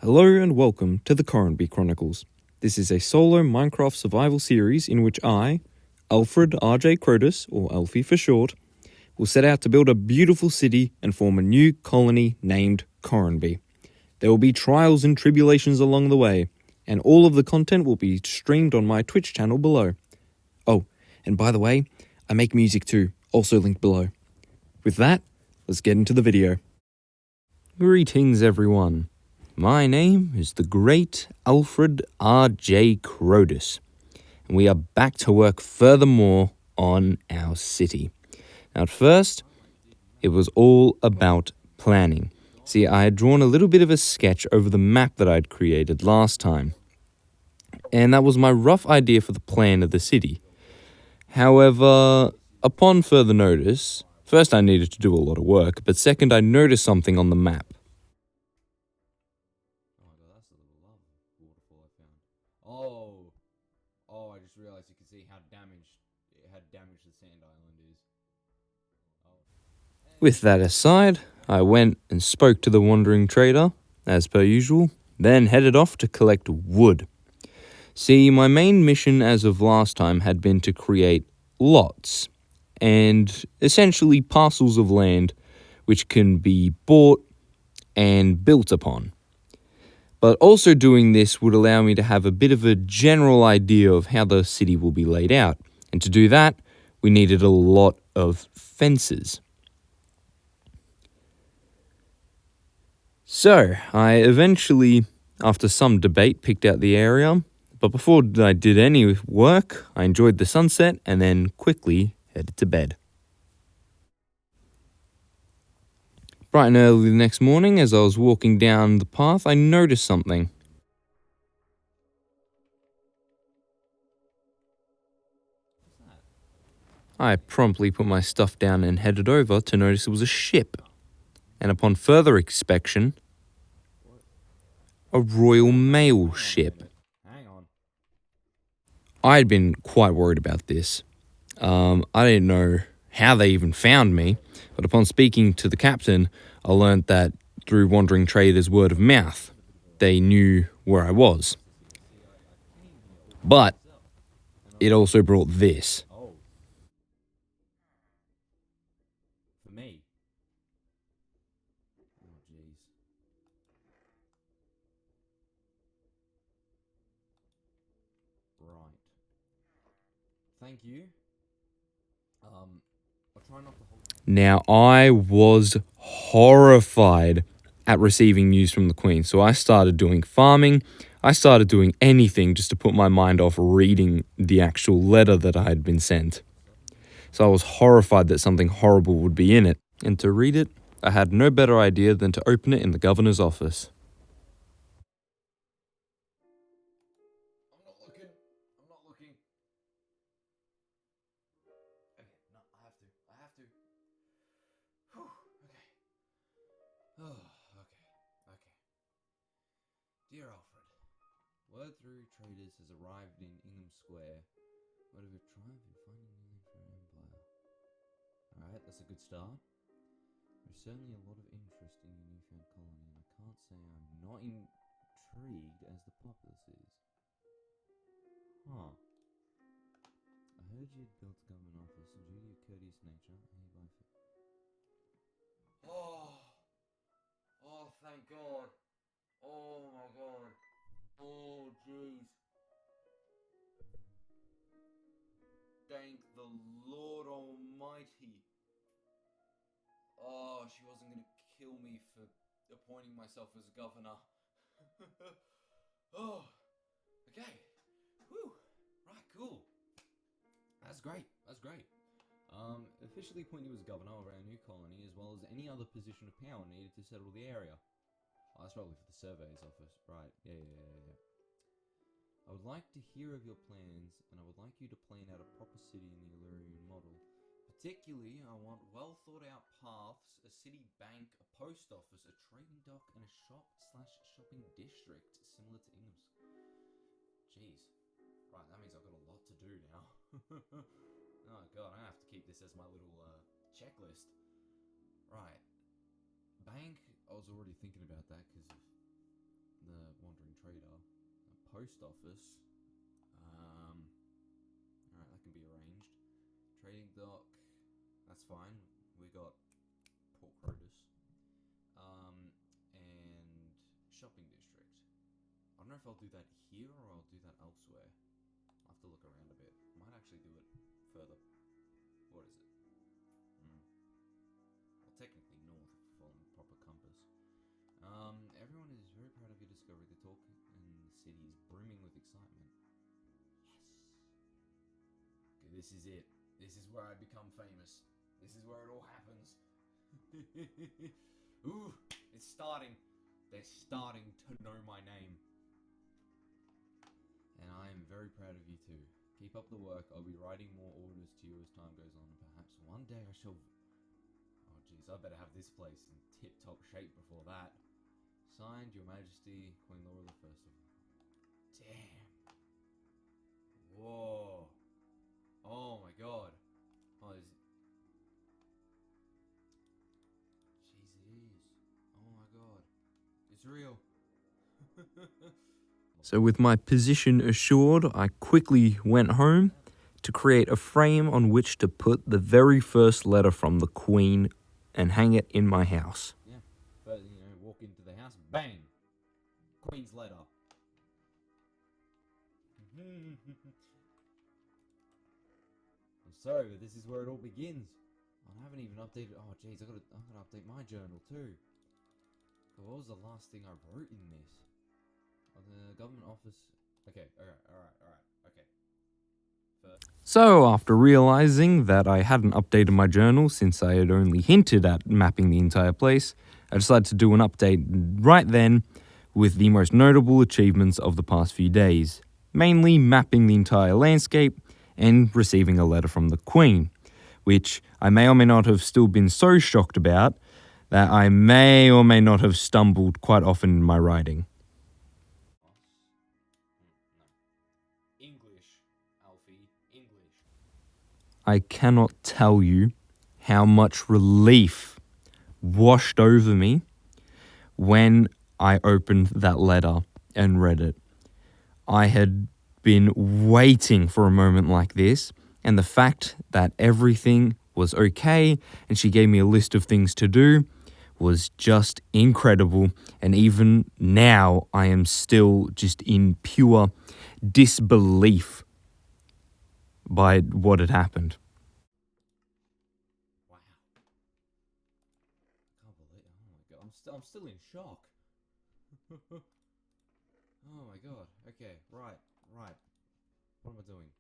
Hello and welcome to the Coronby Chronicles. This is a solo Minecraft survival series in which I, Alfred R.J Crowdus, or Alfie for short, will set out to build a beautiful city and form a new colony named Coronby. There will be trials and tribulations along the way, and all of the content will be streamed on my Twitch channel below. Oh, and by the way, I make music too, also linked below. With that, let's get into the video. Greetings everyone. My name is the great Alfred R.J Crowdus, and we are back to work furthermore on our city. Now at first, it was all about planning. See, I had drawn a little bit of a sketch over the map that I'd created last time, and that was my rough idea for the plan of the city. However, upon further notice, first I needed to do a lot of work, but second I noticed something on the map. Oh, I just realized you can see how damaged the sand island is. With that aside, I went and spoke to the wandering trader, as per usual, then headed off to collect wood. See, my main mission as of last time had been to create lots, and essentially parcels of land which can be bought and built upon. But also doing this would allow me to have a bit of a general idea of how the city will be laid out. And to do that, we needed a lot of fences. So, I eventually, after some debate, picked out the area. But before I did any work, I enjoyed the sunset and then quickly headed to bed. Bright and early the next morning, as I was walking down the path, I noticed something. I promptly put my stuff down and headed over to notice it was a ship. And upon further inspection, a Royal Mail ship. Hang on. I had been quite worried about this. I didn't know how they even found me, but upon speaking to the captain, I learnt that through wandering traders' word of mouth, they knew where I was. But it also brought this. Oh. For me. Oh, jeez. Right. Thank you. I'll try not to hold... Now, I was horrified at receiving news from the Queen, so I started doing farming. I started doing anything just to put my mind off reading the actual letter that I had been sent. So I was horrified that something horrible would be in it, and to read it, I had no better idea than to open it in the governor's office. I'm not looking. Okay, no, I have to. Whew, okay. Oh, okay. Dear Alfred, word through traders has arrived in Ingham Square. Word of a triumph in finding new for an empire. Alright, that's a good start. There's certainly a lot of interest in your newfound colony, and I can't say I'm not intrigued as the populace is. Huh. I heard you had built a government office, and due to your courteous nature, I hereby... Oh, thank God. Oh my God. Oh, jeez. Thank the Lord Almighty. Oh, she wasn't going to kill me for appointing myself as governor. Oh, okay. Whew. Right, cool. That's great. Officially appoint you as governor of our new colony, as well as any other position of power needed to settle the area. Oh, that's probably for the surveyor's office. Right, yeah. I would like to hear of your plans, and I would like you to plan out a proper city in the Illyrian model. Particularly, I want well thought out paths, a city bank, a post office, a trading dock, and a shop/shopping district, similar to Ingham's. Jeez. Right, that means I've got a lot to do now. Oh God, I have to keep this as my little checklist. Right. Bank, I was already thinking about that because of the trader. A post office. Alright, that can be arranged. Trading dock. That's fine. We got Port Crocus. And shopping district. I don't know if I'll do that here or I'll do that elsewhere. I'll have to look around a bit. Might actually do it further. What is it? Well, technically north if we're following the proper compass. Everyone is very proud of your discovery. The talk in the city is brimming with excitement. Yes. Okay, this is it. This is where I become famous. This is where it all happens. Ooh, it's starting. They're starting to know my name. And I am very proud of you too. Keep up the work. I'll be writing more orders to you as time goes on. Perhaps one day I shall... Oh jeez, I better have this place in tip-top shape before that. Signed, Your Majesty, Queen Laura the First of all. Damn. Whoa. Oh my god. Oh, is it... Jeez, it is. Oh my god. It's real. So with my position assured, I quickly went home to create a frame on which to put the very first letter from the Queen and hang it in my house. Yeah, but walk into the house, bang! Queen's letter. I'm sorry, but this is where it all begins. I haven't even updated... Oh jeez, I gotta update my journal too. What was the last thing I wrote in this? The government office... Okay, alright, okay. So after realizing that I hadn't updated my journal since I had only hinted at mapping the entire place, I decided to do an update right then with the most notable achievements of the past few days, mainly mapping the entire landscape and receiving a letter from the Queen, which I may or may not have still been so shocked about that I may or may not have stumbled quite often in my writing. English, Alfie, English. I cannot tell you how much relief washed over me when I opened that letter and read it. I had been waiting for a moment like this, and the fact that everything was okay and she gave me a list of things to do was just incredible. And even now, I am still just in pure disbelief by what had happened. Wow. I can't believe it. Oh my god. I'm still in shock. Oh my god. Okay, right. What am I doing?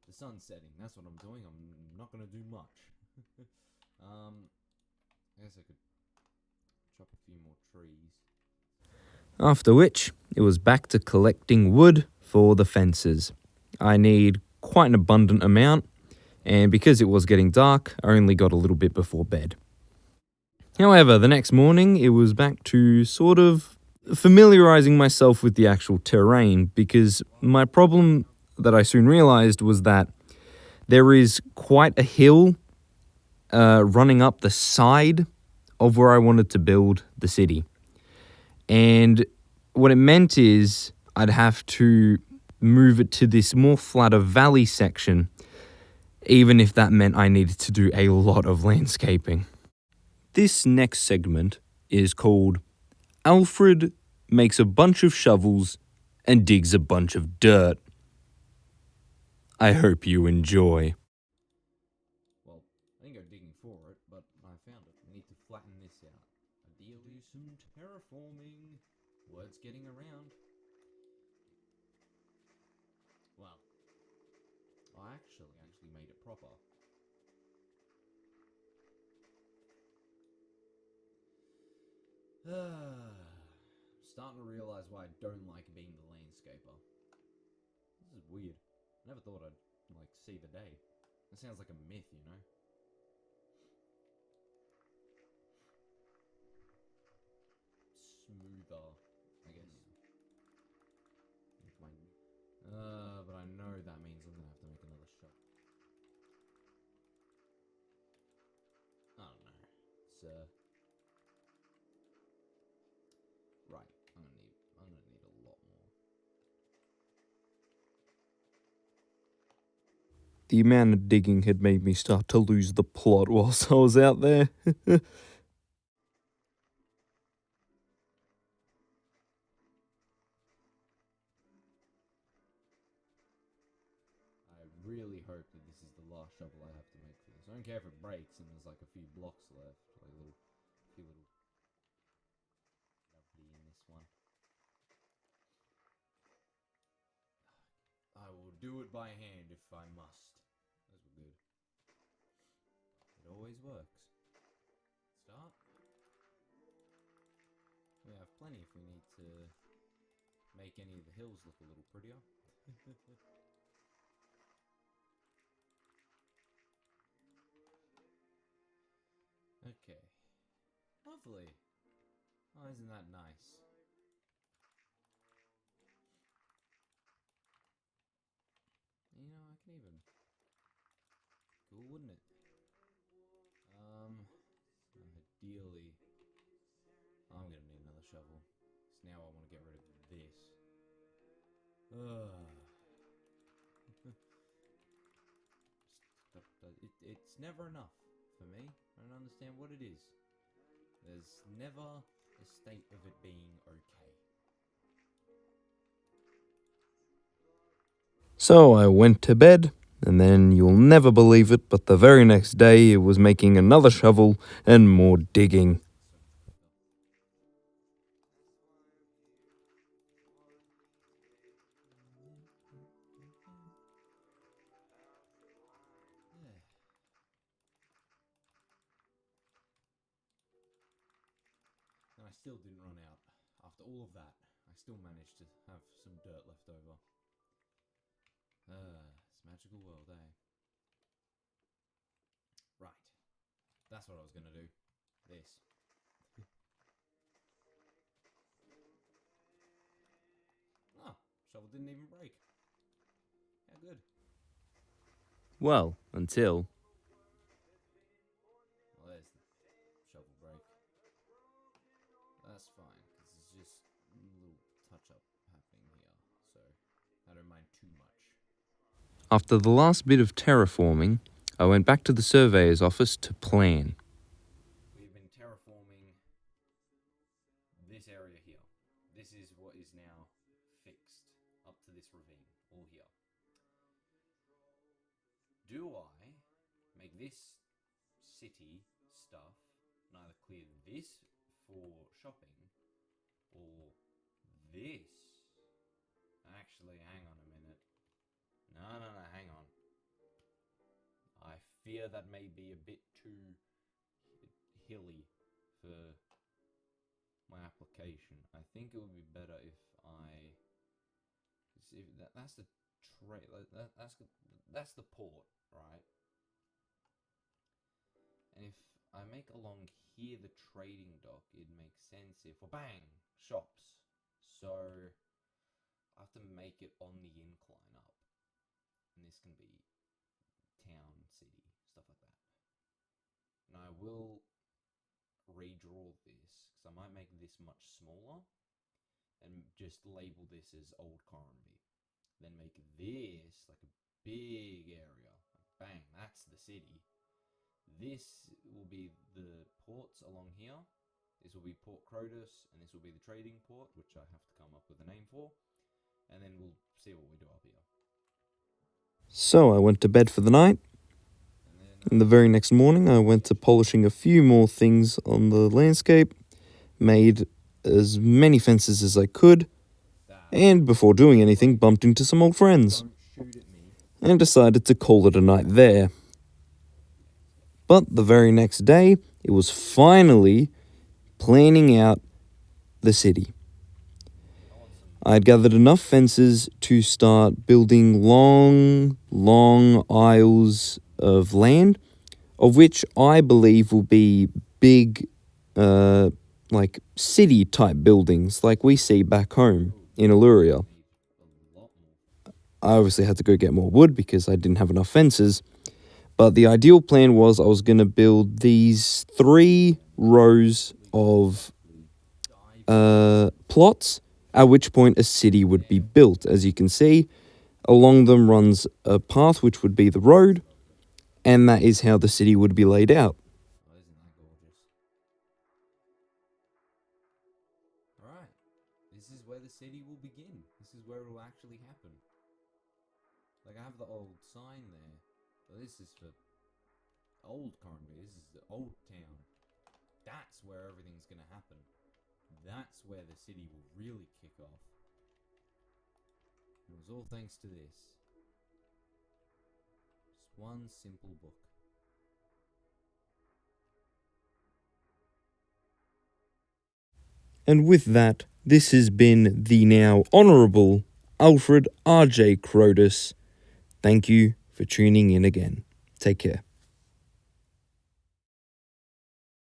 The sun's setting. That's what I'm doing. I'm not gonna do much. I guess I could chop a few more trees. After which, it was back to collecting wood for the fences. I need quite an abundant amount, and because it was getting dark, I only got a little bit before bed. However, the next morning, it was back to sort of familiarizing myself with the actual terrain, because my problem that I soon realized was that there is quite a hill running up the side of where I wanted to build the city. And what it meant is I'd have to move it to this more flatter valley section, even if that meant I needed to do a lot of landscaping. This next segment is called Alfred Makes a Bunch of Shovels and Digs a Bunch of Dirt. I hope you enjoy. Well, I didn't go digging for it, but I found it. I need to flatten this out. Ideally, some terraforming. Words getting around. Well, I actually made it proper. Starting to realize why I don't like being the landscaper. This is weird. I never thought I'd, see the day. It sounds like a myth, you know? Smoother, I guess. But I know that means I'm gonna have to make another shot. I don't know. It's, right. I'm the amount of digging had made me start to lose the plot whilst I was out there. I really hope that this is the last shovel I have to make for this. I don't care if it breaks and there's like a few blocks left, like a few little lovely in this one. I will do it by hand if I must. Those were good. It always works. Start. We have plenty if we need to make any of the hills look a little prettier. Okay. Lovely. Oh, isn't that nice? You know, I can even... Cool, wouldn't it? Ideally... I'm gonna need another shovel. So now I want to get rid of this. It's never enough for me. I don't understand what it is. There's never a state of it being okay. So I went to bed, and then you'll never believe it, but the very next day it was making another shovel and more digging. And I still didn't run out. After all of that, I still managed to have some dirt left over. It's a magical world, eh? Right. That's what I was gonna do. This. Ah, shovel didn't even break. How good. Well, until... Well, there's the shovel break. That's fine, because it's just a little touch-up happening here, so I don't mind too much. After the last bit of terraforming, I went back to the surveyor's office to plan. We've been terraforming this area here. This is what is now fixed up to this ravine, all here. Do I make this city stuff and either clear this for shopping or this? Actually, hang on a minute. No, hang on. I fear that may be a bit too hilly for my application. I think it would be better if I... See, that's the that's the port, right? And if I make along here the trading dock, it makes sense if... Well, bang! Shops. So I have to make it on the incline up. And this can be town, city, stuff like that. And I will redraw this, because I might make this much smaller and just label this as Old Coronby. Then make this like a big area. Like, bang, that's the city. This will be the ports along here. This will be Port Crowdus, and this will be the trading port, which I have to come up with a name for. And then we'll see what we do up here. So I went to bed for the night, and the very next morning I went to polishing a few more things on the landscape, made as many fences as I could, and before doing anything bumped into some old friends, and decided to call it a night there. But the very next day, it was finally planning out the city. I'd gathered enough fences to start building long aisles of land, of which I believe will be big, like city-type buildings like we see back home in Illyria. I obviously had to go get more wood because I didn't have enough fences, but the ideal plan was I was going to build these 3 rows of plots, at which point a city would be built. As you can see, Along them runs a path which would be the road, and that is how the city would be laid out. Oh, isn't that gorgeous? Alright, this is where the city will begin. This is where it will actually happen. Like, I have the old sign there. So this is for old Coronby. This is the old town. That's where everything's gonna happen. That's where the city will really kick off. It was all thanks to this. Just one simple book. And with that, this has been the now Honourable Alfred R.J. Crowdus. Thank you for tuning in again. Take care.